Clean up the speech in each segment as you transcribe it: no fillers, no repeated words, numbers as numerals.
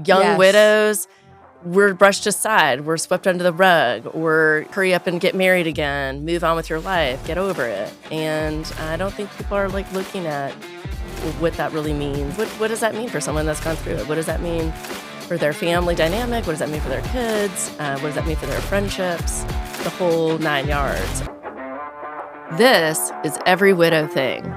Young widows, we're brushed aside, we're swept under the rug, or hurry up and get married again, move on with your life, get over it. And I don't think people are like looking at what that really means. What does that mean for someone that's gone through it? What does that mean for their family dynamic? What does that mean for their kids? What does that mean for their friendships? The whole 9 yards. This is Every Widow Thing.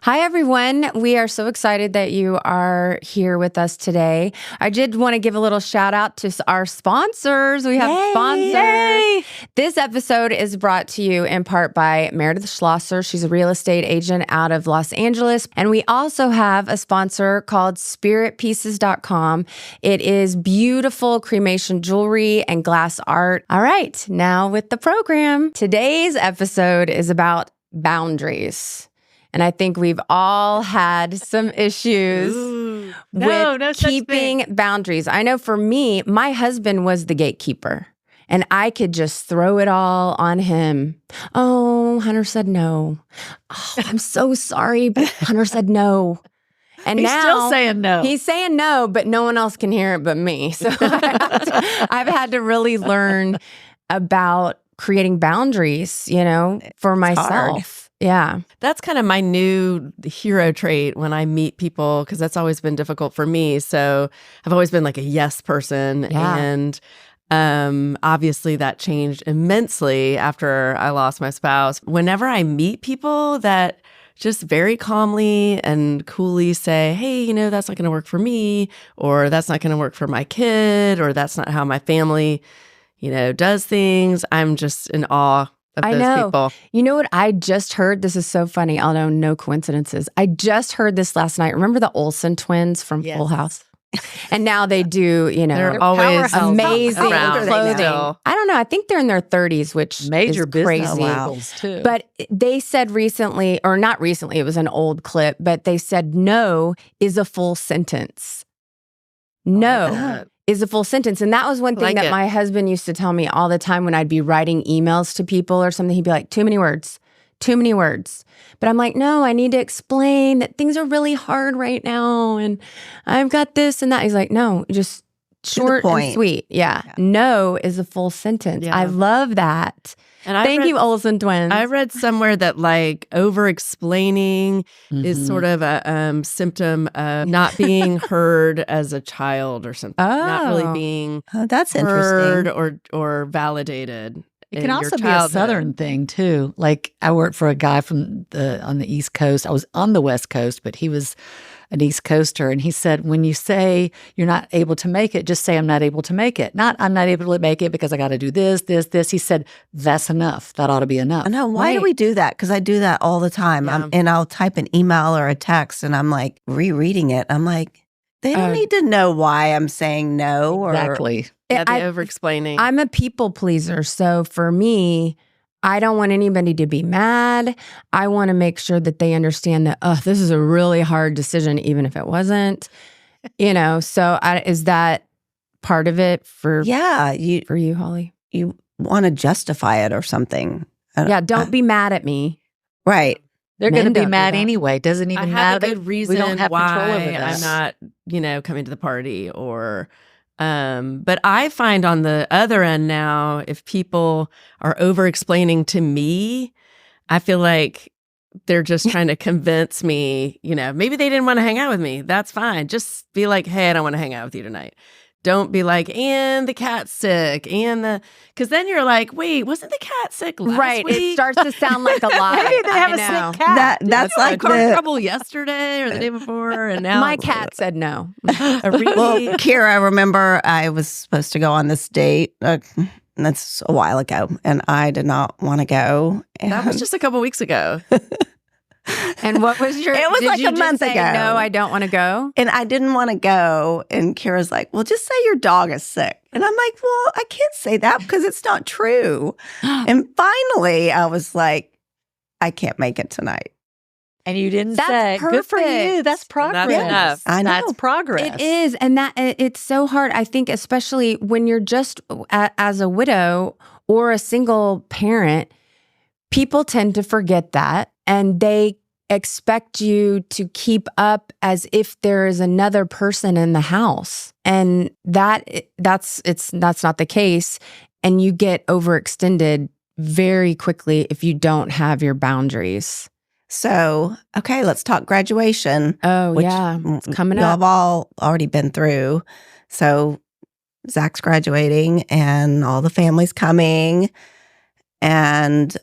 Hi, everyone. We are so excited that you are here with us today. I did want to give a little shout out to our sponsors. We have sponsors. Yay. This episode is brought to you in part by Meredith Schlosser. She's a real estate agent out of Los Angeles. And we also have a sponsor called spiritpieces.com. It is beautiful cremation jewelry and glass art. All right, now with the program. Today's episode is about boundaries. And I think we've all had some issues with keeping boundaries. I know for me, my husband was the gatekeeper, and I could just throw it all on him. Oh, Hunter said no. Oh, I'm so sorry, but Hunter said no. And he's now still saying no. He's saying no, but no one else can hear it but me. So I've had to really learn about creating boundaries, for myself. Hard. Yeah. That's kind of my new hero trait when I meet people, because that's always been difficult for me. So I've always been like a yes person. Yeah. And obviously that changed immensely after I lost my spouse. Whenever I meet people that just very calmly and coolly say, hey, that's not going to work for me, or that's not going to work for my kid, or that's not how my family, does things, I'm just in awe. I know. People. You know what I just heard? This is so funny. I'll know no coincidences. I just heard this last night. Remember the Olsen twins from Full House? And now they do, they're always amazing around. clothing. I don't know. I think they're in their 30s, which major is crazy. Labels too. But they said recently, or not recently, it was an old clip, but they said no is a full sentence. No. Is a full sentence. And that was one thing that my husband used to tell me all the time when I'd be writing emails to people or something. He'd be like, too many words. But I'm like, no, I need to explain that things are really hard right now. And I've got this and that. He's like, no, just short and sweet. Yeah. No is a full sentence. Yeah. I love that. And Thank you, Olsen twins. I read somewhere that over-explaining is sort of a symptom of not being heard as a child or something. Not really being that's heard or validated. It can also be a Southern thing too. Like I worked for a guy on the East Coast. I was on the West Coast, but he was an East Coaster. And he said, when you say you're not able to make it, just say I'm not able to make it. Not I'm not able to make it because I got to do this. He said, that's enough. That ought to be enough. I know. Why do we do that? Because I do that all the time. Yeah. And I'll type an email or a text and I'm like rereading it. I'm like, they don't need to know why I'm saying no. Exactly. Yeah, the over-explaining. I'm a people pleaser. So for me, I don't want anybody to be mad. I want to make sure that they understand that, this is a really hard decision, even if it wasn't, so is that part of it for you, Holly? You want to justify it or something. Don't be mad at me. Right. They're going to be mad anyway. Doesn't even matter. I have a good reason we don't have why control over this. I'm not, coming to the party or... but I find on the other end now, if people are over-explaining to me, I feel like they're just trying to convince me, maybe they didn't want to hang out with me. That's fine. Just be like, hey, I don't want to hang out with you tonight. Don't be like, and the cat's sick, because then you're like, wait, wasn't the cat sick last week? It starts to sound like a lie. Maybe they have a sick cat. That's like car trouble yesterday or the day before, and now my cat said no. Well, Kira, I remember I was supposed to go on this date. That's a while ago, and I did not want to go. That was just a couple weeks ago. And what was your... It was like a month ago. No, I don't want to go. And I didn't want to go. And Kira's like, well, just say your dog is sick. And I'm like, well, I can't say that because it's not true. And finally, I was like, I can't make it tonight. And you didn't say, good for you. That's progress. That's enough. I know. That's progress. It is. And it's so hard. I think especially when you're just as a widow or a single parent, people tend to forget that. And they expect you to keep up as if there is another person in the house. And that's not the case. And you get overextended very quickly if you don't have your boundaries. So, okay, let's talk graduation. Oh, yeah. It's coming y'all up. have all already been through. So, Zach's graduating and all the family's coming. And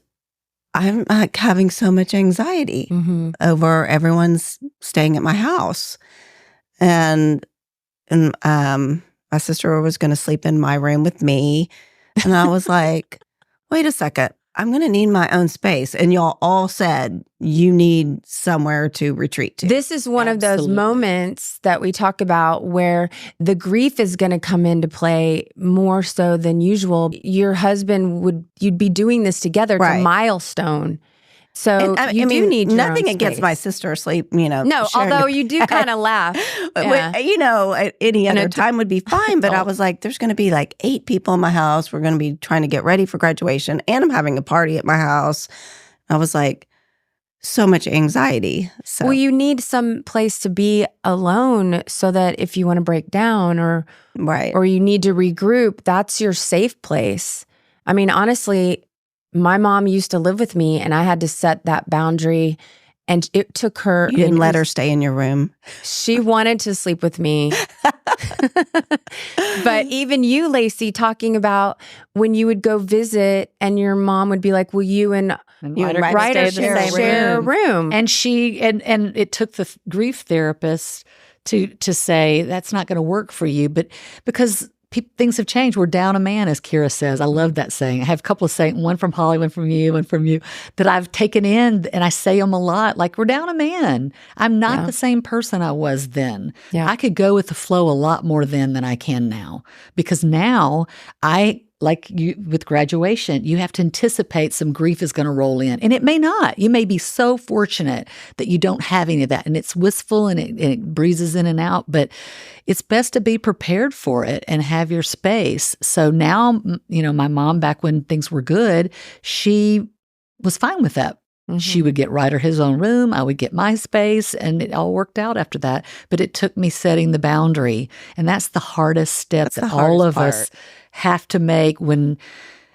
I'm like having so much anxiety over everyone's staying at my house. And my sister was going to sleep in my room with me. And I was like, wait a second, I'm going to need my own space. And y'all all said you need somewhere to retreat to. This is one of those moments that we talk about where the grief is going to come into play more so than usual. Your husband you'd be doing this together. It's a milestone. So and, you do need your nothing own against space. my sister sleep, No, although you do kind of laugh. Yeah. Any other time would be fine. But I was like, there's going to be like 8 people in my house. We're going to be trying to get ready for graduation. And I'm having a party at my house. I was like, so much anxiety. So. Well, you need some place to be alone so that if you want to break down or you need to regroup, that's your safe place. I mean, honestly, my mom used to live with me and I had to set that boundary, and it took her. You didn't let her stay in your room. She wanted to sleep with me. But even you, Lacey, talking about when you would go visit and your mom would be like, will you and Ryder share a room? And and it took the grief therapist to say, that's not going to work for you. But because things have changed. We're down a man, as Kira says. I love that saying. I have a couple of sayings, one from Holly, one from you, that I've taken in, and I say them a lot. Like, we're down a man. I'm not the same person I was then. Yeah. I could go with the flow a lot more then than I can now. Because now like you with graduation, you have to anticipate some grief is going to roll in. And it may not. You may be so fortunate that you don't have any of that. And it's wistful and it breezes in and out. But it's best to be prepared for it and have your space. So now, my mom, back when things were good, she was fine with that. Mm-hmm. She would get Ryder his own room. I would get my space, and it all worked out after that. But it took me setting the boundary. And that's the hardest step that all of us have to make when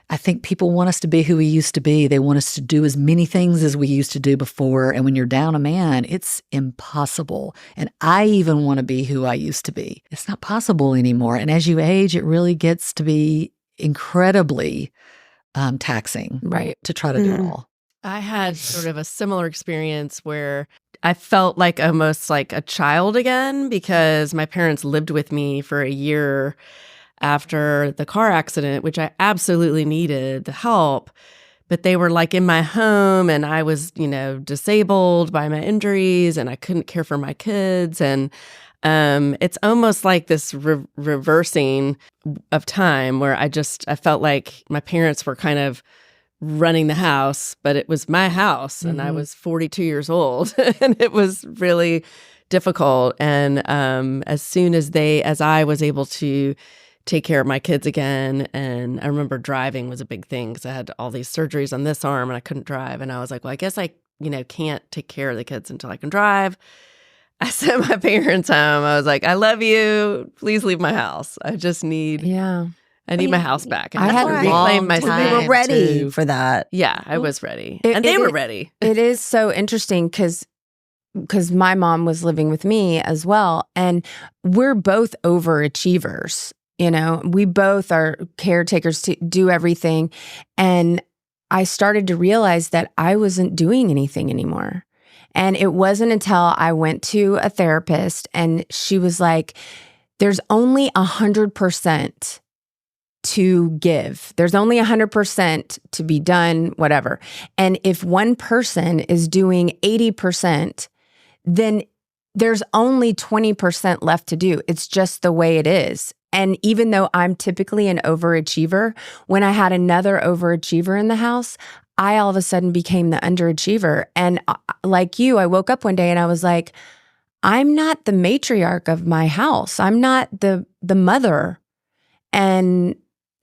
I think people want us to be who we used to be. They want us to do as many things as we used to do before. And when you're down a man, it's impossible. And I even want to be who I used to be. It's not possible anymore. And as you age, it really gets to be incredibly taxing, to try to do it all. I had sort of a similar experience where I felt like almost like a child again because my parents lived with me for a year after the car accident, which I absolutely needed the help. But they were like in my home and I was, disabled by my injuries and I couldn't care for my kids. And it's almost like this reversing of time where I felt like my parents were kind of running the house, but it was my house and I was 42 years old and it was really difficult. And as I was able to take care of my kids again, and I remember driving was a big thing because I had all these surgeries on this arm and I couldn't drive. And I was like, well, I guess I, can't take care of the kids until I can drive. I sent my parents home. I was like, I love you. Please leave my house. I just need I need my house back. I had to reclaim my space. We were ready for that. Yeah, I was ready. And they were ready. It is so interesting because my mom was living with me as well. And we're both overachievers. We both are caretakers to do everything. And I started to realize that I wasn't doing anything anymore. And it wasn't until I went to a therapist and she was like, there's only 100% to give. There's only 100% to be done, whatever. And if one person is doing 80%, then there's only 20% left to do. It's just the way it is. And even though I'm typically an overachiever, when I had another overachiever in the house, I all of a sudden became the underachiever. And like you, I woke up one day and I was like, I'm not the matriarch of my house. I'm not the mother. And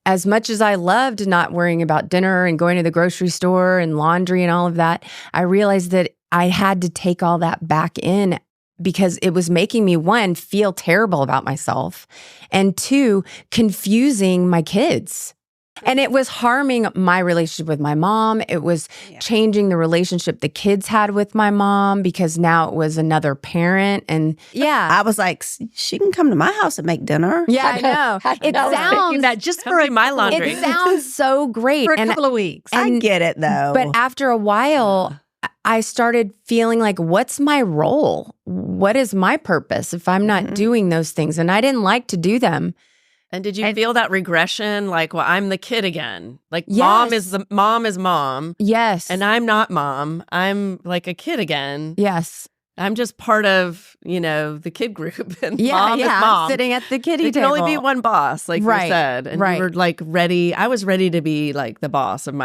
as much as I loved not worrying about dinner and going to the grocery store and laundry and all of that, I realized that I had to take all that back in because it was making me, one, feel terrible about myself, and two, confusing my kids. And it was harming my relationship with my mom. It was changing the relationship the kids had with my mom because now it was another parent. And I was like, she can come to my house and make dinner. Yeah, I know. It sounds that just for my laundry. It sounds so great. for a couple of weeks. I get it though. But after a while, I started feeling like, what's my role? What is my purpose if I'm not doing those things? And I didn't like to do them. And did you feel that regression? Like, well, I'm the kid again. Like, Yes. mom is mom. Yes. And I'm not mom. I'm like a kid again. Yes. I'm just part of, the kid group. And Yeah, mom is mom. sitting at the kiddie There can table. only be one boss, like you said. And right. we were like ready. I was ready to be like the boss of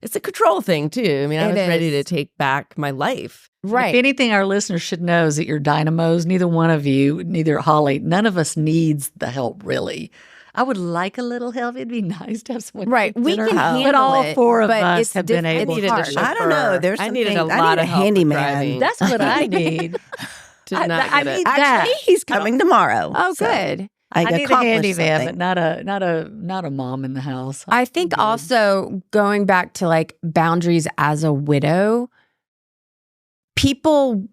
it's a control thing too. I mean, I was ready to take back my life. Right. If anything, our listeners should know is that you're dynamos. Neither one of you, neither Holly, none of us needs the help, really. I would like a little help. It'd be nice to have someone. Right. cook We dinner. can handle But all it, four of but us it's have been diff- able I needed to. a chauffeur. I don't know. There's I some needed things- a lot I of need a help with handyman. driving. That's what I need. Did not I get it. need Actually, that. he's coming tomorrow. Oh, So good. I I need a accomplished handyman, something. but not a mom in the house. I think Good. also going back to like boundaries as a widow, people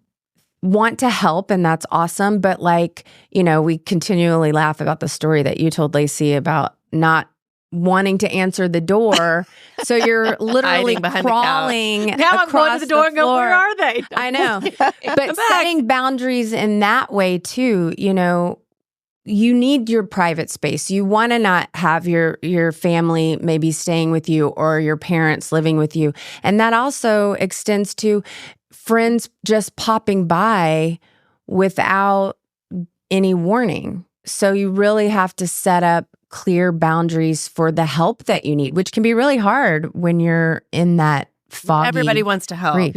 want to help and that's awesome. But like, we continually laugh about the story that you told Lacey about not wanting to answer the door. So you're literally Hiding behind the couch. crawling Now I'm going across to the door and go, floor. where are they? I know. But setting boundaries in that way too, you need your private space. You want to not have your family maybe staying with you or your parents living with you. And that also extends to friends just popping by without any warning. So you really have to set up clear boundaries for the help that you need, which can be really hard when you're in that foggy. Everybody wants to help, grief.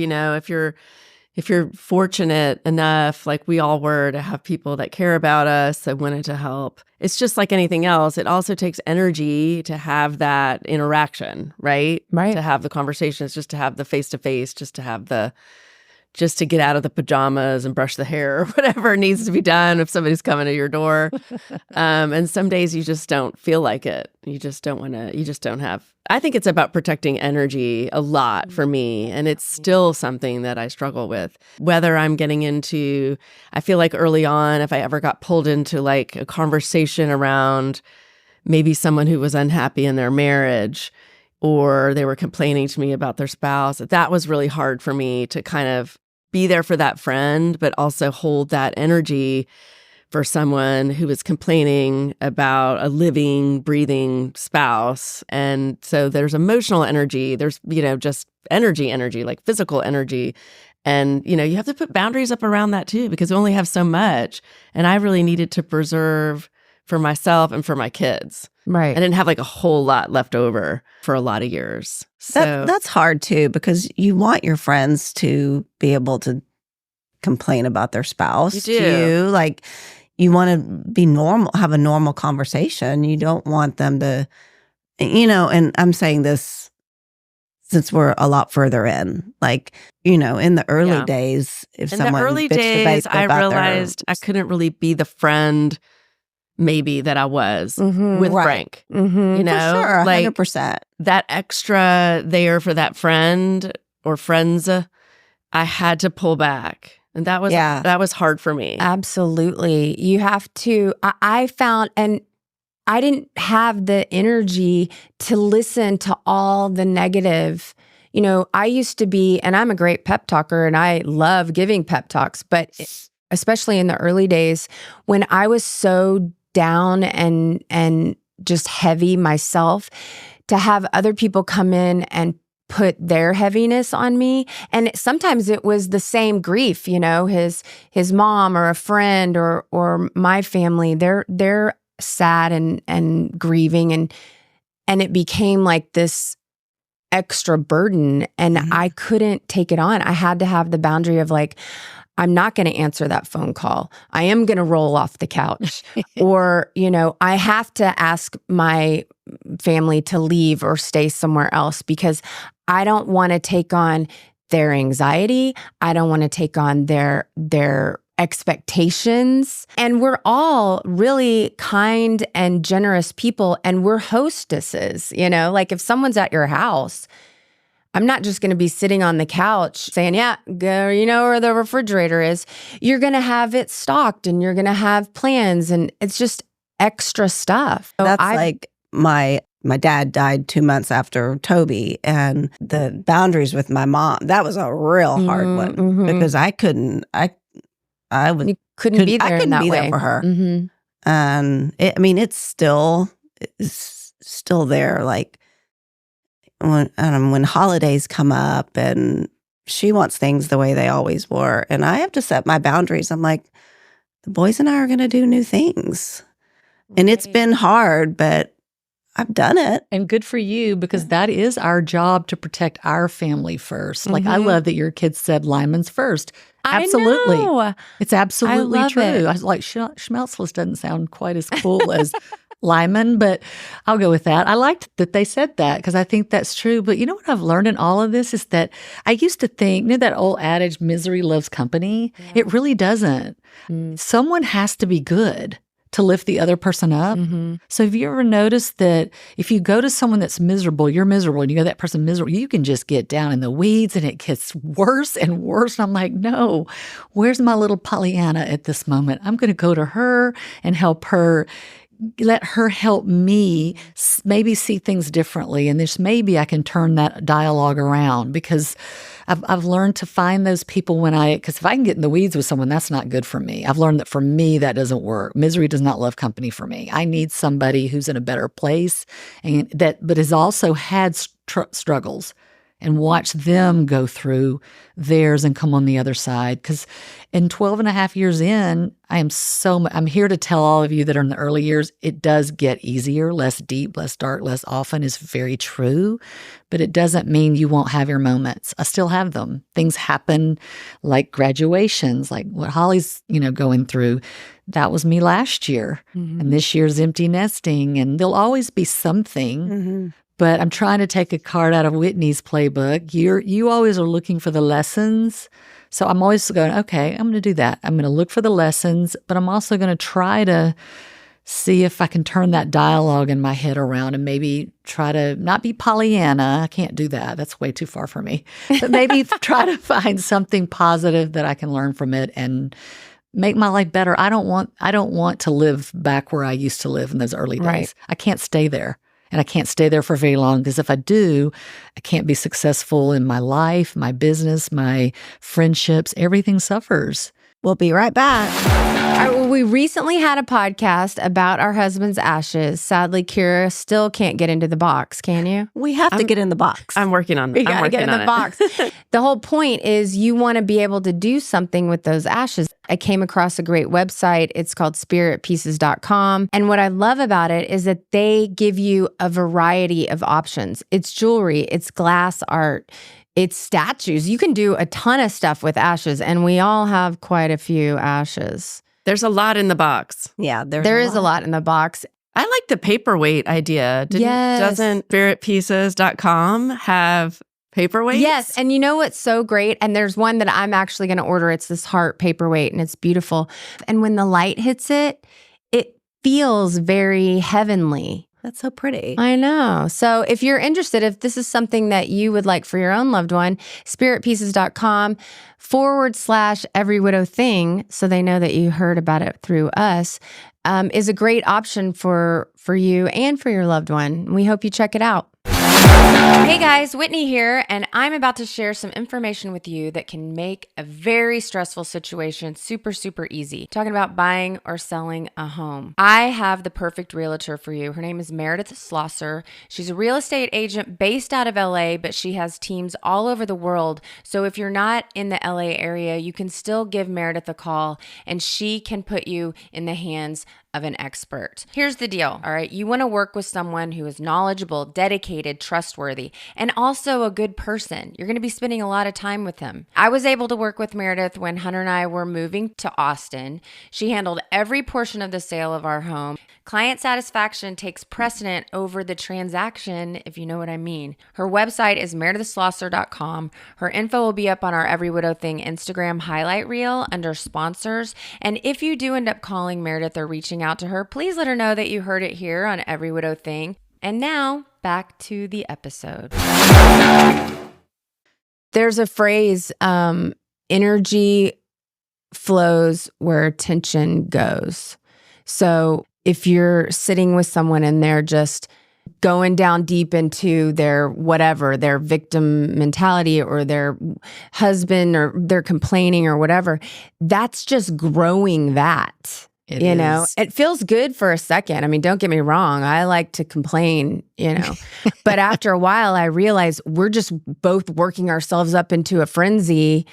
If you're fortunate enough, like we all were, to have people that care about us, that wanted to help. It's just like anything else. It also takes energy to have that interaction, right? Right. To have the conversations, just to have the face-to-face, just to get out of the pajamas and brush the hair or whatever needs to be done if somebody's coming to your door. And some days you just don't feel like it. You just don't have. I think it's about protecting energy a lot for me. And it's still something that I struggle with. Whether I'm getting into, I feel like early on, if I ever got pulled into like a conversation around maybe someone who was unhappy in their marriage, or they were complaining to me about their spouse, that was really hard for me to kind of be there for that friend, but also hold that energy for someone who was complaining about a living, breathing spouse. And so there's emotional energy, there's, just energy, like physical energy. And, you have to put boundaries up around that too, because we only have so much. And I really needed to preserve for myself and for my kids. Right. I didn't have like a whole lot left over for a lot of years. So That's hard too, because you want your friends to be able to complain about their spouse. You do. To you. Like, you want to be normal, have a normal conversation. You don't want them to, and I'm saying this since we're a lot further in. Like, in the early days, if in someone the early bitched to days, Baker I about realized I couldn't really be the friend maybe that I was Mhm. with Right. Frank. Mm-hmm. You for sure, like 100%. that extra there for that friend or friends, I had to pull back. And that was hard for me. Absolutely. You have to, I found, and I didn't have the energy to listen to all the negative. I used to be, and I'm a great pep talker and I love giving pep talks, but especially in the early days when I was so down and just heavy myself, to have other people come in and put their heaviness on me. And sometimes it was the same grief, his mom or a friend or my family, they're sad and grieving and it became like this extra burden and I couldn't take it on. I had to have the boundary of like, I'm not going to answer that phone call. I am going to roll off the couch. Or, I have to ask my family to leave or stay somewhere else because I don't want to take on their anxiety. I don't want to take on their expectations. And we're all really kind and generous people, and we're hostesses, like if someone's at your house, I'm not just going to be sitting on the couch saying, yeah, go, where the refrigerator is. You're going to have it stocked and you're going to have plans, and it's just extra stuff. So That's like my dad died 2 months after Toby, and the boundaries with my mom, that was a real hard one because I couldn't be there for her. And it's still there. Like when holidays come up and she wants things the way they always were, and I have to set my boundaries. I'm like, the boys and I are going to do new things. Right. And it's been hard, but I've done it. And good for you, because that is our job, to protect our family first. Like, I love that your kids said Lyman's first. Absolutely. I know. It's absolutely true. It. I was like, Schmelzless doesn't sound quite as cool as Lyman, but I'll go with that. I liked that they said that, because I think that's true. But you know what I've learned in all of this is that I used to think, that old adage, misery loves company? Yeah. It really doesn't. Someone has to be good to lift the other person up. So have you ever noticed that if you go to someone that's miserable, you're miserable, and you go to that person miserable, you can just get down in the weeds and it gets worse and worse. And I'm like, no, where's my little Pollyanna at this moment? I'm going to go to her and help her. Let her help me maybe see things differently. And maybe I can turn that dialogue around, because I've learned to find those people because if I can get in the weeds with someone, that's not good for me. I've learned that for me, that doesn't work. Misery does not love company for me. I need somebody who's in a better place but has also had struggles, and watch them go through theirs and come on the other side. Because in 12 and a half years in, I'm here to tell all of you that are in the early years, it does get easier, less deep, less dark, less often is very true. But it doesn't mean you won't have your moments. I still have them. Things happen, like graduations, like what Holly's, going through. That was me last year. And this year's empty nesting. And there'll always be something. But I'm trying to take a card out of Whitney's playbook. You always are looking for the lessons. So I'm always going, okay, I'm going to do that. I'm going to look for the lessons, but I'm also going to try to see if I can turn that dialogue in my head around, and maybe try to not be Pollyanna. I can't do that. That's way too far for me. But maybe try to find something positive that I can learn from it and make my life better. I don't want to live back where I used to live in those early days. Right. I can't stay there. And I can't stay there for very long, because if I do, I can't be successful in my life, my business, my friendships. Everything suffers. We'll be right back. We recently had a podcast about our husband's ashes. Sadly, Kira still can't get into the box. Can you? We have to get in the box. I'm working on it. You gotta get in the box. The whole point is you want to be able to do something with those ashes. I came across a great website. It's called spiritpieces.com. And what I love about it is that they give you a variety of options. It's jewelry, it's glass art, it's statues. You can do a ton of stuff with ashes, and we all have quite a few ashes. There's a lot in the box. Yeah, there is a lot in the box. I like the paperweight idea. Doesn't spiritpieces.com have paperweights? Yes, and you know what's so great? And there's one that I'm actually going to order. It's this heart paperweight, and it's beautiful. And when the light hits it, it feels very heavenly. That's so pretty. I know. So if you're interested, if this is something that you would like for your own loved one, spiritpieces.com/every widow thing, so they know that you heard about it through us, is a great option for you and for your loved one. We hope you check it out. Hey guys, Whitney here, and I'm about to share some information with you that can make a very stressful situation super, super easy. Talking about buying or selling a home. I have the perfect realtor for you. Her name is Meredith Slosser. She's a real estate agent based out of LA, but she has teams all over the world. So if you're not in the LA area, you can still give Meredith a call, and she can put you in the hands of an expert. Here's the deal, all right? You want to work with someone who is knowledgeable, dedicated, trustworthy, trustworthy, and also a good person. You're going to be spending a lot of time with him. I was able to work with Meredith when Hunter and I were moving to Austin. She handled every portion of the sale of our home. Client satisfaction takes precedent over the transaction, if you know what I mean. Her website is meredithslosser.com. Her info will be up on our Every Widow Thing Instagram highlight reel under sponsors. And if you do end up calling Meredith or reaching out to her, please let her know that you heard it here on Every Widow Thing. And now, back to the episode. There's a phrase, energy flows where attention goes. So if you're sitting with someone and they're just going down deep into their whatever, their victim mentality or their husband or they're complaining or whatever, that's just growing that. You know, it feels good for a second. I mean, don't get me wrong. I like to complain, you know, but after a while, I realize we're just both working ourselves up into a frenzy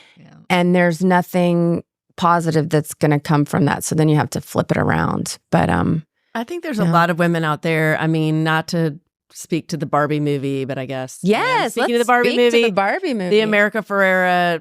and there's nothing positive that's going to come from that. So then you have to flip it around. But I think there's a lot of women out there. I mean, not to speak to the Barbie movie, but I guess speaking of the Barbie movie, the America Ferrera,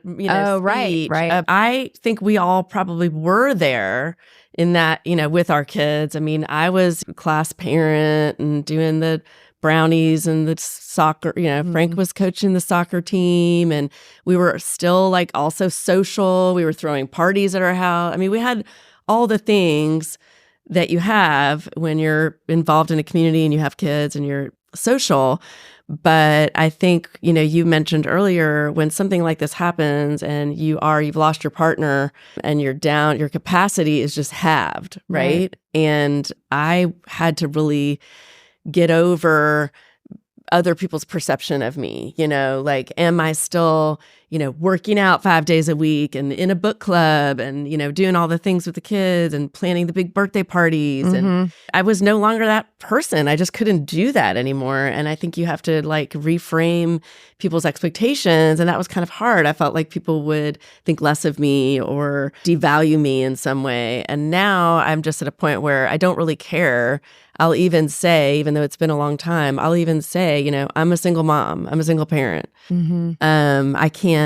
right. I think we all probably were there in that, with our kids. I mean, I was class parent and doing the brownies and the soccer, Frank was coaching the soccer team and we were still like also social. We were throwing parties at our house. I mean, we had all the things that you have when you're involved in a community and you have kids and you're social. But I think, you mentioned earlier when something like this happens and you've lost your partner and you're down, your capacity is just halved, right? And I had to really get over other people's perception of me, like, am I still, working out 5 days a week and in a book club and, doing all the things with the kids and planning the big birthday parties. And I was no longer that person. I just couldn't do that anymore. And I think you have to like reframe people's expectations. And that was kind of hard. I felt like people would think less of me or devalue me in some way. And now I'm just at a point where I don't really care. I'll even say, even though it's been a long time, I'll even say, I'm a single mom. I'm a single parent. I can't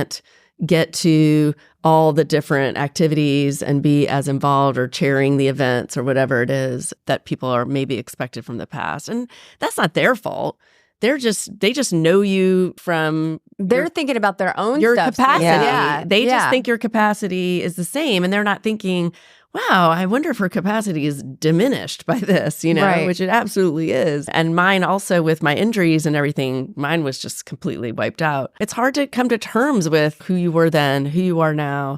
get to all the different activities and be as involved or chairing the events or whatever it is that people are maybe expected from the past. And that's not their fault. They just know you from they're thinking about their own capacity. Yeah. They just think your capacity is the same, and they're not thinking, wow, I wonder if her capacity is diminished by this, which it absolutely is. And mine also, with my injuries and everything, mine was just completely wiped out. It's hard to come to terms with who you were then, who you are now,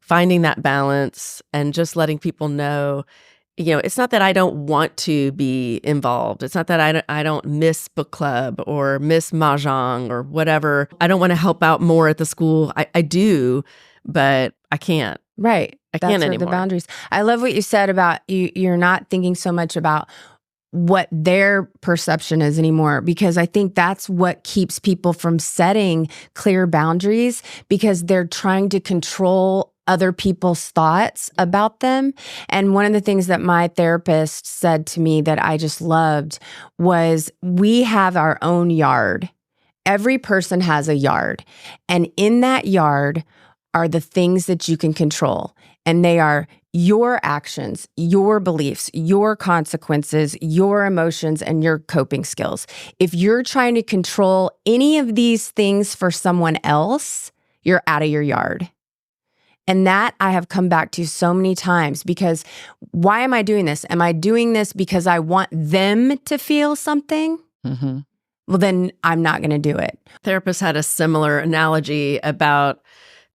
finding that balance and just letting people know, it's not that I don't want to be involved. It's not that I don't miss book club or miss mahjong or whatever. I don't want to help out more at the school. I do, but I can't. Right. I can't anymore. The boundaries. I love what you said about you're not thinking so much about what their perception is anymore, because I think that's what keeps people from setting clear boundaries, because they're trying to control other people's thoughts about them. And one of the things that my therapist said to me that I just loved was, we have our own yard. Every person has a yard. And in that yard are the things that you can control. And they are your actions, your beliefs, your consequences, your emotions, and your coping skills. If you're trying to control any of these things for someone else, you're out of your yard. And that I have come back to so many times, because why am I doing this? Am I doing this because I want them to feel something? Well, then I'm not going to do it. Therapist had a similar analogy about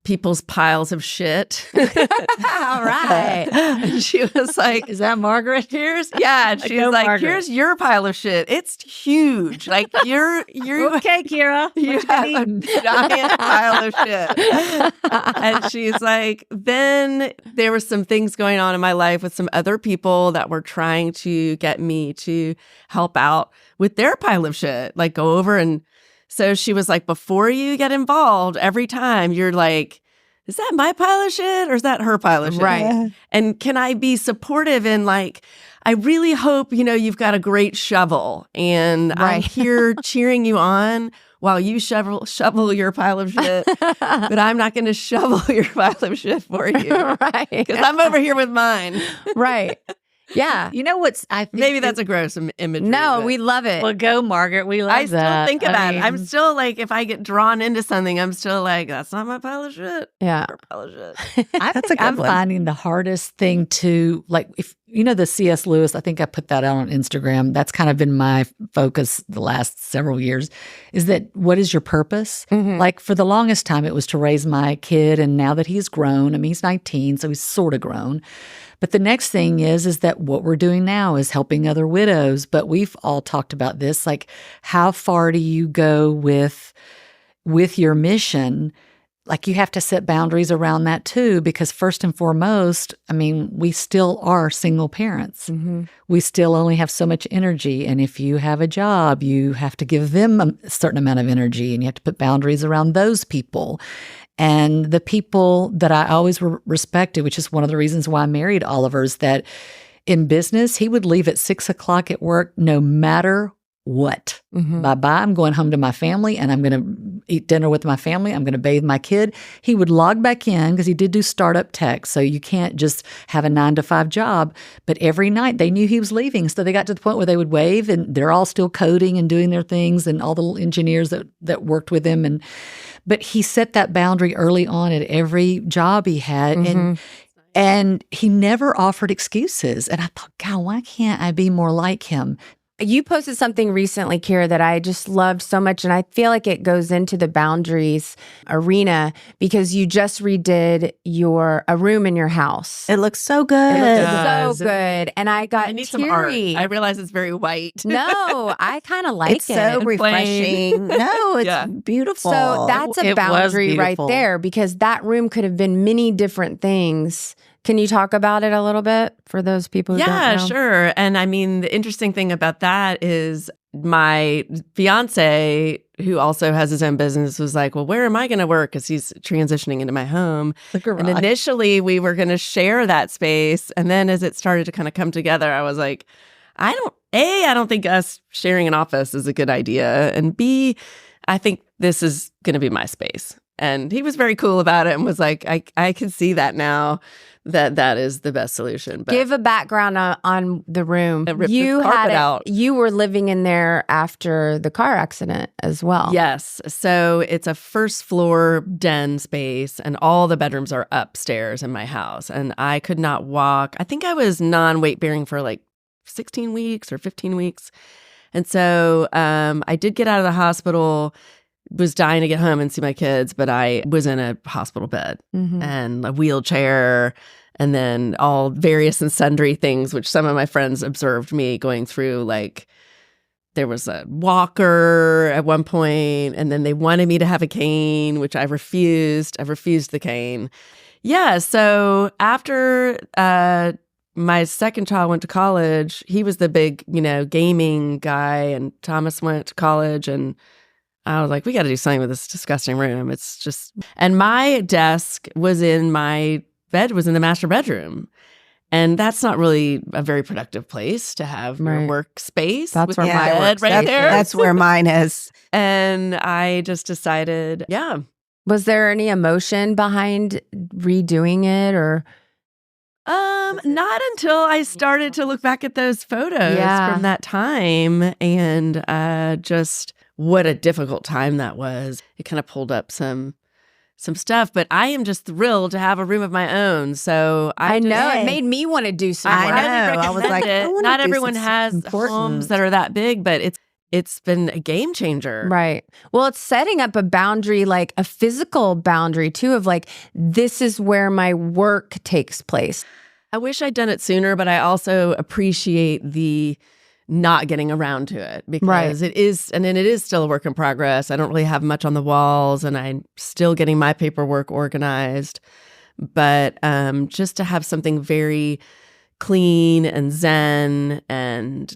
people's piles of shit. All right. And she was like, is that Margaret? She's like, Margaret. Here's your pile of shit. It's huge. Like you're okay, Kira. You have a giant pile of shit. And she's like, then there were some things going on in my life with some other people that were trying to get me to help out with their pile of shit. Like go over and so she was like, before you get involved, every time you're like, is that my pile of shit or is that her pile of shit? Right. And can I be supportive in like, I really hope, you've got a great shovel and I'm here cheering you on while you shovel your pile of shit. But I'm not going to shovel your pile of shit for you. Right. Because I'm over here with mine. Right. Yeah. You know what's, I think Maybe that's a gross imagery. No, we love it. Well, go, Margaret. We love I that. still think about it. I'm mean, still like, if I get drawn into something, I'm still like, that's not my pile of shit. Yeah. Our pile of shit. I That's a think good I'm one. finding the hardest thing to, like, if the C.S. Lewis, I think I put that out on Instagram. That's kind of been my focus the last several years, is that what is your purpose? Like, for the longest time, it was to raise my kid. And now that he's grown, he's 19, so he's sort of grown. But the next thing is that what we're doing now is helping other widows. But we've all talked about this, like, how far do you go with your mission? Like, you have to set boundaries around that too, because first and foremost, we still are single parents. We still only have so much energy. And if you have a job, you have to give them a certain amount of energy, and you have to put boundaries around those people. And the people that I always respected, which is one of the reasons why I married Oliver, is that in business, he would leave at 6 o'clock at work no matter what. Bye-bye. I'm going home to my family, and I'm going to eat dinner with my family. I'm going to bathe my kid. He would log back in because he did do startup tech. So you can't just have a 9-to-5 job. But every night they knew he was leaving. So they got to the point where they would wave, and they're all still coding and doing their things, and all the engineers that worked with him. But he set that boundary early on at every job he had. And he never offered excuses. And I thought, God, why can't I be more like him? You posted something recently, Kira, that I just loved so much. And I feel like it goes into the boundaries arena because you just redid a room in your house. It looks so good. It looks so good. And I got I need some art. teary. I realize it's very white. No, I kind of like It's it. so refreshing. No, it's beautiful. So that's a It was boundary right beautiful. there because that room could have been many different things. Can you talk about it a little bit for those people who don't know? Sure. And the interesting thing about that is my fiance, who also has his own business, was like, well, where am I going to work? Because he's transitioning into my home. The garage. And initially we were going to share that space. And then as it started to kind of come together, I was like, I don't think us sharing an office is a good idea. And B, I think this is going to be my space. And he was very cool about it and was like, I can see that now. That is the best solution. But give a background on the room. Ripped the carpet out. You were living in there after the car accident as well. Yes. So it's a first floor den space, and all the bedrooms are upstairs in my house. And I could not walk. I think I was non-weight bearing for like 16 weeks or 15 weeks. And so I did get out of the hospital, was dying to get home and see my kids, but I was in a hospital bed and a wheelchair, and then all various and sundry things, which some of my friends observed me going through. Like, there was a walker at one point, and then they wanted me to have a cane, which I refused. I refused the cane. Yeah, so after my second child went to college, he was the big, gaming guy, and Thomas went to college, and I was like, we got to do something with this disgusting room. It's just, and my desk was in the master bedroom. And that's not really a very productive place to have your workspace. That's with where your my bed right there. That's where mine is. And I just decided, Was there any emotion behind redoing it or? Not until I started to look back at those photos from that time, and just what a difficult time that was. It kind of pulled up some stuff, but I am just thrilled to have a room of my own. So I know it made me want to do some I work. know. I was like, not everyone has important. homes that are that big, but it's been a game changer. Right. Well, it's setting up a boundary, like a physical boundary too, of like, this is where my work takes place. I wish I'd done it sooner, but I also appreciate the not getting around to it because it is still a work in progress. I don't really have much on the walls, and I'm still getting my paperwork organized. But just to have something very clean and zen, and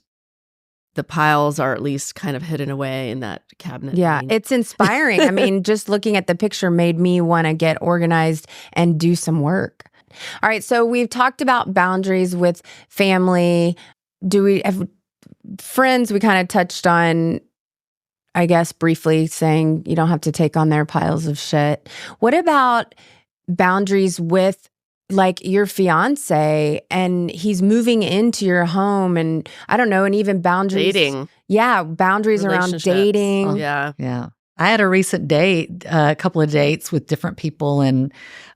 the piles are at least kind of hidden away in that cabinet. Yeah, it's inspiring. I mean, just looking at the picture made me want to get organized and do some work. All right, so we've talked about boundaries with family, do we have friends? We kind of touched on, I guess, briefly saying you don't have to take on their piles of shit. What about boundaries with like your fiance and he's moving into your home and I don't know, and even boundaries. Dating. Yeah, boundaries around Relationships. dating. Oh, yeah. Yeah. I had a recent date, a couple of dates with different people, and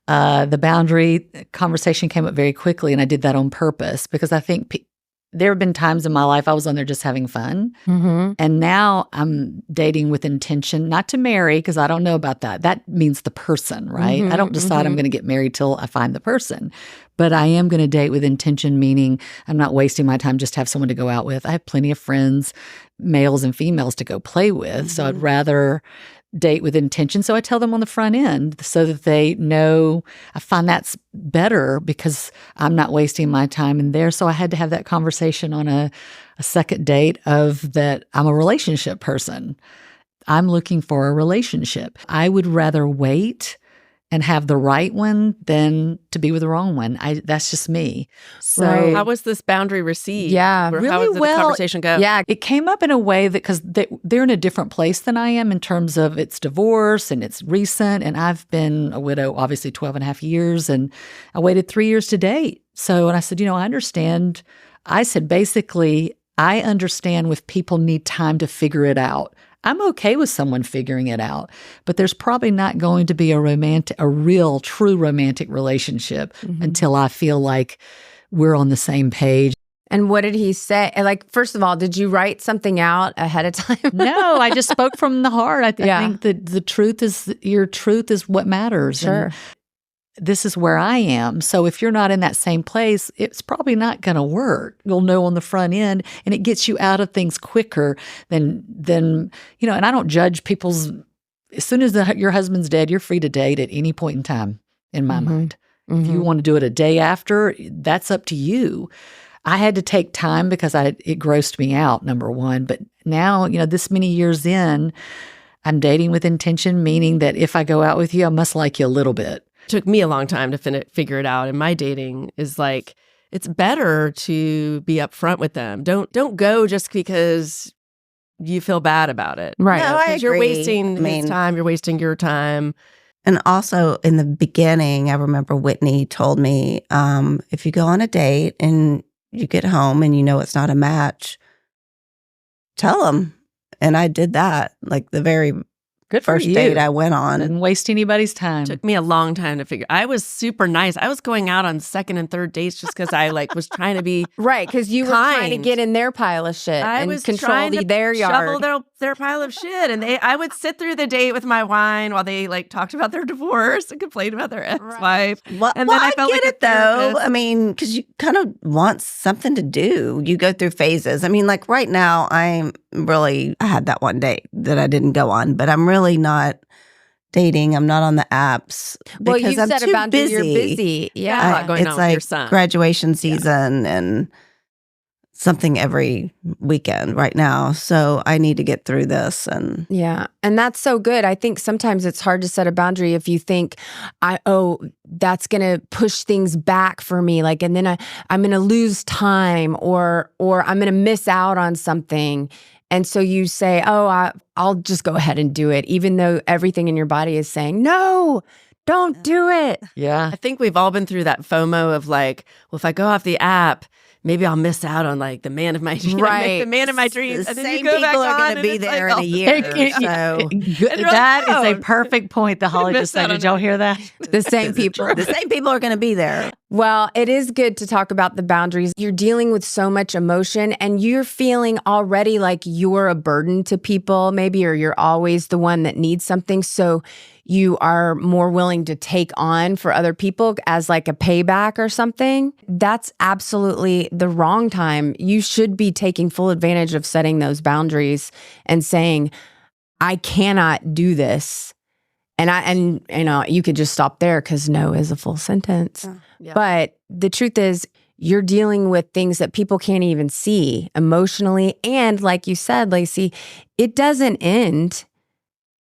the boundary conversation came up very quickly, and I did that on purpose because I think there have been times in my life I was on there just having fun. Mm-hmm. And now I'm dating with intention, not to marry, because I don't know about that. That means the person, right? Mhm, I don't decide I'm going to get married till I find the person. But I am going to date with intention, meaning I'm not wasting my time just to have someone to go out with. I have plenty of friends, males and females, to go play with. So I'd rather date with intention. So I tell them on the front end so that they know. I find that's better because I'm not wasting my time in there. So I had to have that conversation on a second date of that I'm a relationship person. I'm looking for a relationship. I would rather wait and have the right one than to be with the wrong one. That's just me. So Right. How was this boundary received? Yeah, Or really how did the well. conversation go? Yeah. it came up in a way that because they're in a different place than I am in terms of it's divorce and it's recent. And I've been a widow, obviously 12 and a half years. And I waited 3 years to date. So, and I said, I understand. I said, basically, I understand if people need time to figure it out. I'm okay with someone figuring it out, but there's probably not going to be a real, true romantic relationship until I feel like we're on the same page. And what did he say? Like, first of all, did you write something out ahead of time? No, I just spoke from the heart. I Yeah. think that your truth is what matters. Sure. And this is where I am. So if you're not in that same place, it's probably not going to work. You'll know on the front end, and it gets you out of things quicker than and I don't judge people's. As soon as your husband's dead, you're free to date at any point in time, in my mind. If you want to do it a day after, that's up to you. I had to take time because it grossed me out, number one. But now, this many years in, I'm dating with intention, meaning that if I go out with you, I must like you a little bit. Took me a long time to figure it out. And my dating is like, it's better to be upfront with them. Don't go just because you feel bad about it. Right. No, I 'Cause you're agree. wasting his time. You're wasting your time. And also in the beginning, I remember Whitney told me, if you go on a date and you get home and it's not a match, tell them. And I did that, like the very Good for first you. date I went on. Didn't waste anybody's time. Took me a long time to figure. I was super nice. I was going out on second and third dates just because I was trying to be Right, because you were trying to Kind. get in their pile of shit I and was control trying to their shovel yard. their pile of shit, and I would sit through the date with my wine while they talked about their divorce and complained about their ex-wife. Well, And then I felt get like a it though. therapist. I mean, because you kind of want something to do. You go through phases. I mean, like right now, I had that one date that I didn't go on, but I'm really not dating. I'm not on the apps Well, because you I'm said too about busy. you're busy. Yeah. a lot going it's on with like your son. graduation season and something every weekend right now. So I need to get through this. And Yeah. And that's so good. I think sometimes it's hard to set a boundary if you think, that's going to push things back for me. Like, and then I'm going to lose time or I'm going to miss out on something. And so you say, I'll just go ahead and do it, even though everything in your body is saying, no, don't do it. Yeah. I think we've all been through that FOMO of well, if I go off the app, maybe I'll miss out on the man of my dreams. Right. The man of my dreams. the And then you same go back people are on going to and be it's there like, in a year. So That is a "Oh, perfect point that Holly missed just said. out on Did y'all hear that? The same people. the same people are going to be there. Well, it is good to talk about the boundaries. You're dealing with so much emotion and you're feeling already like you're a burden to people, maybe, or you're always the one that needs something. So you are more willing to take on for other people as like a payback or something. That's absolutely the wrong time. You should be taking full advantage of setting those boundaries and saying, I cannot do this. And you could just stop there because no is a full sentence. Yeah. But the truth is, you're dealing with things that people can't even see emotionally. And like you said, Lacey, it doesn't end.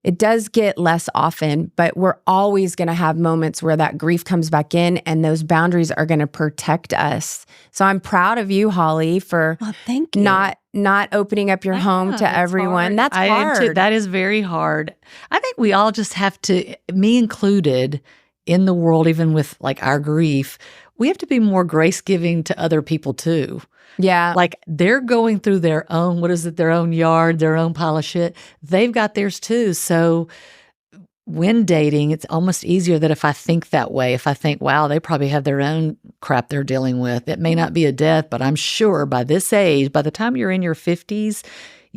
It does get less often, but we're always going to have moments where that grief comes back in and those boundaries are going to protect us. So I'm proud of you, Holly, for thank you. not opening up your home to everyone. Hard. That's I am hard. too. That is very hard. I think we all just have to, me included, in the world, even with like our grief, we have to be more grace giving to other people too. Yeah. Like they're going through their own, their own yard, their own pile of shit. They've got theirs too. So when dating, it's almost easier that if I think that way, if I think, wow, they probably have their own crap they're dealing with. It may not be a death, but I'm sure by this age, by the time you're in your 50s,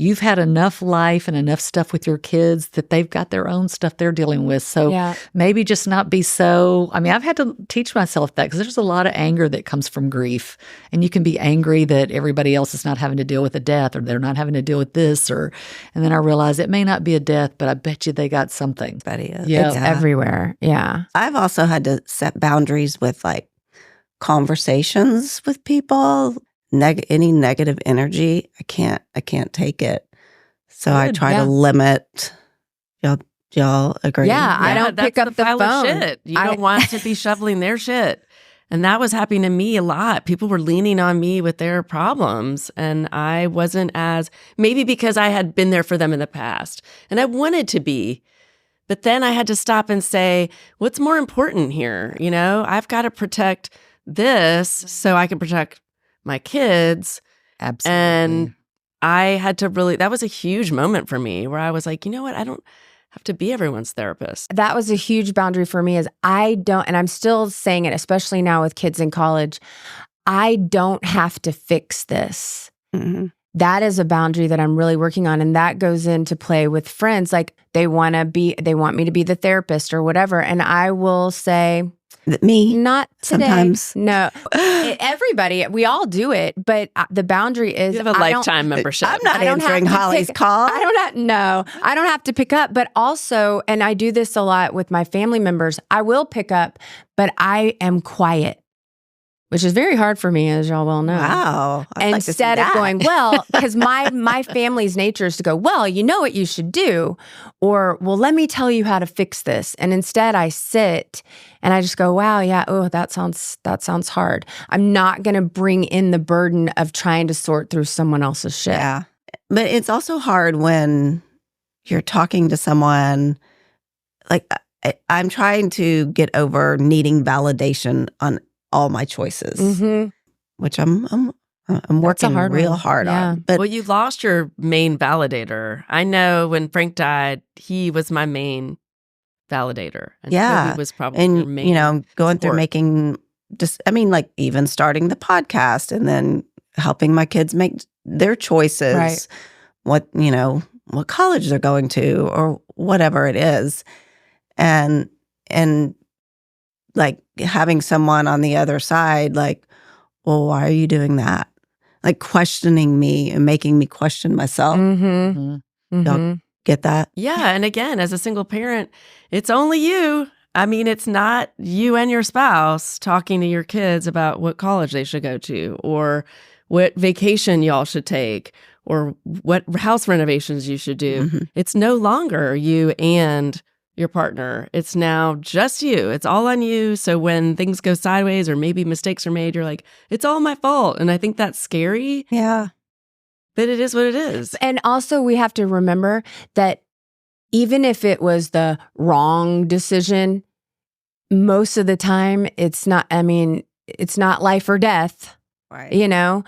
you've had enough life and enough stuff with your kids that they've got their own stuff they're dealing with. So maybe just not be so, I've had to teach myself that because there's a lot of anger that comes from grief. And you can be angry that everybody else is not having to deal with a death or they're not having to deal with this. And then I realize it may not be a death, but I bet you they got something. It's everywhere. Yeah. I've also had to set boundaries with like conversations with people. Any negative energy, I can't take it. So I try to limit. Y'all agree? Yeah, I don't pick up the pile phone. Of shit. You don't want to be shoveling their shit. And that was happening to me a lot. People were leaning on me with their problems. And I wasn't maybe because I had been there for them in the past. And I wanted to be. But then I had to stop and say, what's more important here? I've got to protect this so I can protect my kids. Absolutely. And I had to that was a huge moment for me where I was like, you know what? I don't have to be everyone's therapist. That was a huge boundary for me is I don't, and I'm still saying it, especially now with kids in college, I don't have to fix this. Mm-hmm. That is a boundary that I'm really working on. And that goes into play with friends. Like they want me to be the therapist or whatever. And I will say, me? Not today. Sometimes. No. Everybody, we all do it, but the boundary is you have a lifetime membership. I'm not answering Holly's call. I don't have to pick up, but also, and I do this a lot with my family members, I will pick up, but I am quiet, which is very hard for me, as y'all well know. Wow. Instead of going, well, because my family's nature is to go, well, you know what you should do, or, well, let me tell you how to fix this. And instead I sit and I just go, wow, yeah, oh, that sounds hard. I'm not going to bring in the burden of trying to sort through someone else's shit. Yeah. But it's also hard when you're talking to someone, like I'm trying to get over needing validation on all my choices, which I'm working real hard on. But well, you lost your main validator. I know when Frank died, he was my main validator. And yeah, he was probably your main going support. through making like even starting the podcast and then helping my kids make their choices, right. What college they're going to or whatever it is, and like having someone on the other side, like, well, why are you doing that? Like questioning me and making me question myself. Y'all get that? Yeah. And again, as a single parent, it's only you. I mean, it's not you and your spouse talking to your kids about what college they should go to or what vacation y'all should take or what house renovations you should do. It's no longer you and your partner. It's now just you. It's all on you. So when things go sideways or maybe mistakes are made, you're like, it's all my fault. And I think that's scary. Yeah. But it is what it is. And also we have to remember that even if it was the wrong decision, most of the time it's not life or death. Right.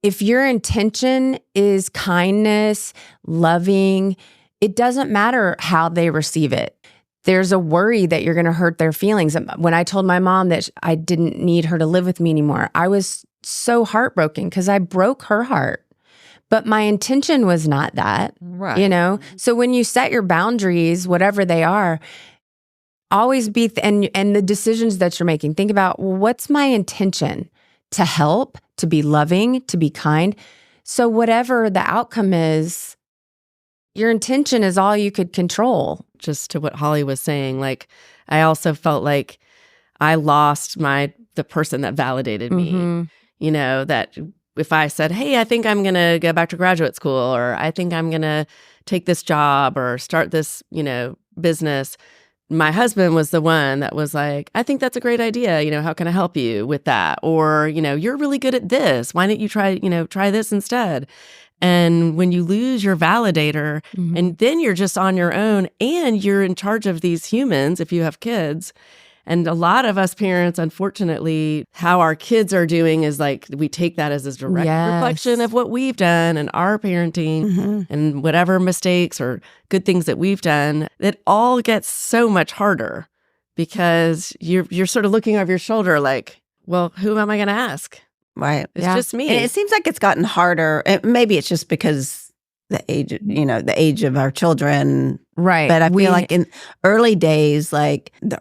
If your intention is kindness, loving, it doesn't matter how they receive it. There's a worry that you're going to hurt their feelings. When I told my mom that I didn't need her to live with me anymore, I was so heartbroken because I broke her heart. But my intention was not that, right. So when you set your boundaries, whatever they are, always be, and the decisions that you're making, think about, well, what's my intention? To help, to be loving, to be kind. So whatever the outcome is, your intention is all you could control. Just to what Holly was saying, like, I also felt like I lost the person that validated me, that if I said, hey, I think I'm going to go back to graduate school, or I think I'm going to take this job or start this, business, my husband was the one that was like, I think that's a great idea. How can I help you with that? Or, you're really good at this. Why don't you try this instead? And when you lose your validator and then you're just on your own and you're in charge of these humans, if you have kids, and a lot of us parents, unfortunately, how our kids are doing is like we take that as a direct reflection of what we've done and our parenting and whatever mistakes or good things that we've done. It all gets so much harder because you're sort of looking over your shoulder like, well, who am I going to ask? Right. It's just me. And it seems like it's gotten harder. Maybe it's just because the age of our children. Right. But I feel like in early days, that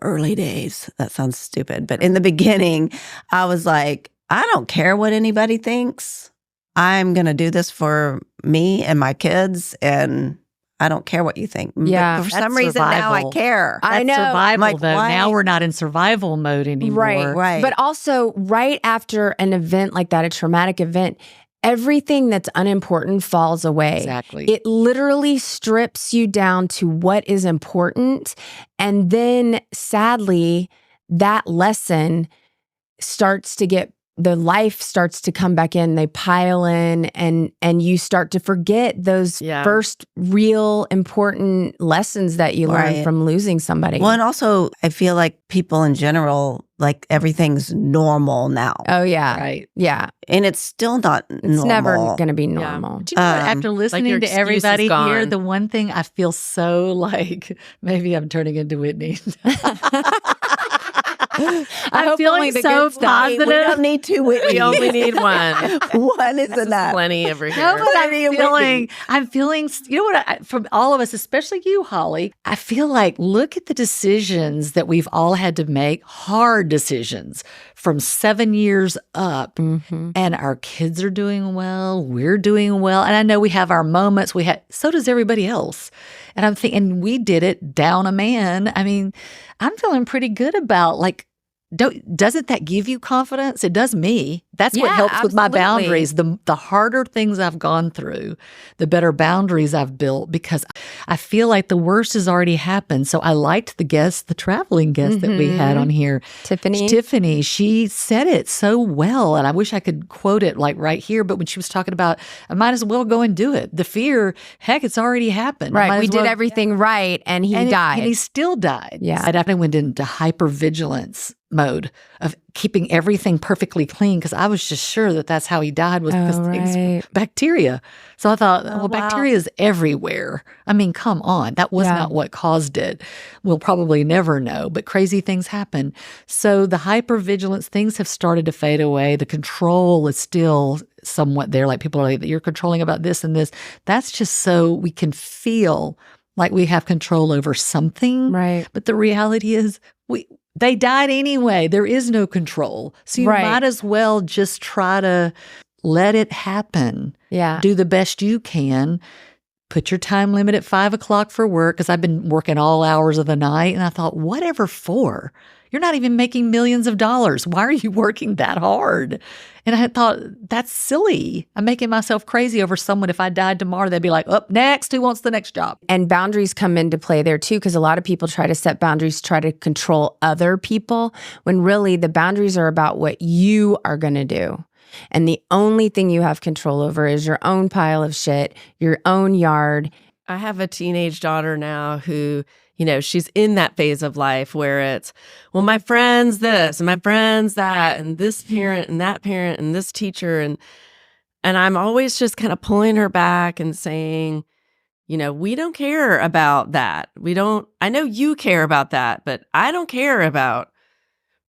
sounds stupid, but in the beginning, I was like, I don't care what anybody thinks. I'm going to do this for me and my kids, and I don't care what you think. Yeah. But for some reason now I care. I know. Survival, like, though. why? Now we're not in survival mode anymore. Right. But also, right after an event like that, a traumatic event, everything that's unimportant falls away. Exactly. It literally strips you down to what is important. And then sadly, that lesson the life starts to come back in. They pile in and you start to forget those first real important lessons that you learned from losing somebody. Well, and also I feel like people in general, like everything's normal now. Oh, yeah. Right. Yeah. And it's still not normal. It's never going to be normal. Do you know what? After listening your to excuse is everybody here, gone. the one thing I feel so like, maybe I'm turning into Whitney. I'm feeling so positive. We don't need two Whitneys. We only need one. One is This enough. is plenty over here. No, but I'm feeling, you know what, from all of us, especially you, Holly, I feel like, look at the decisions that we've all had to make, hard decisions from 7 years up, and our kids are doing well, we're doing well. And I know we have our moments, so does everybody else. And I'm thinking, we did it down a man. I mean, I'm feeling pretty good about doesn't that give you confidence? It does me. That's what helps with my boundaries. The harder things I've gone through, the better boundaries I've built, because I feel like the worst has already happened. So I liked the traveling guest that we had on here. Tiffany, she said it so well. And I wish I could quote it like right here. But when she was talking about, I might as well go and do it. The fear, heck, it's already happened. Right. We did everything right and he died. And he still died. Yeah. I definitely went into hypervigilance mode of keeping everything perfectly clean because I was just sure that that's how he died was because bacteria. So I thought, bacteria is everywhere. I mean, come on. That was not what caused it. We'll probably never know, but crazy things happen. So the hypervigilance things have started to fade away. The control is still somewhat there. Like people are like, you're controlling about this and this. That's just so we can feel like we have control over something. Right. But the reality is they died anyway. There is no control. So you might as well just try to let it happen. Yeah. Do the best you can. Put your time limit at 5 o'clock for work, because I've been working all hours of the night. And I thought, whatever for? You're not even making millions of dollars. Why are you working that hard? And I thought, that's silly. I'm making myself crazy over someone. If I died tomorrow, they'd be like, up next, who wants the next job? And boundaries come into play there too, because a lot of people try to set boundaries, try to control other people, when really the boundaries are about what you are going to do. And the only thing you have control over is your own pile of shit, your own yard. I have a teenage daughter now who, she's in that phase of life where it's, well, my friend's this and my friend's that and this parent and that parent and this teacher. And I'm always just kind of pulling her back and saying, we don't care about that. I know you care about that, but I don't care about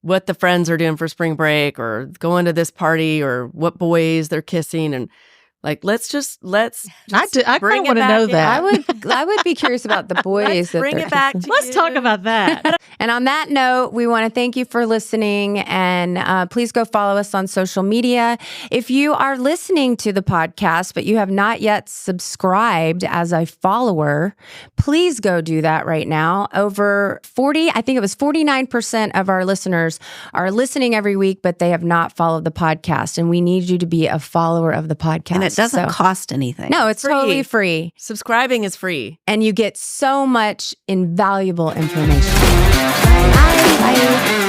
what the friends are doing for spring break or going to this party or what boys they're kissing. And Like, let's I bring kind it of want to back know in. that. I would be curious about the boys. Let's that bring they're it back kissing. to Let's talk about that. And on that note, we want to thank you for listening, and please go follow us on social media. If you are listening to the podcast, but you have not yet subscribed as a follower, please go do that right now. Over 49% of our listeners are listening every week, but they have not followed the podcast. And we need you to be a follower of the podcast. And it doesn't cost anything. No, it's Free. totally free. Subscribing is free. And you get so much invaluable information. Bye. Bye.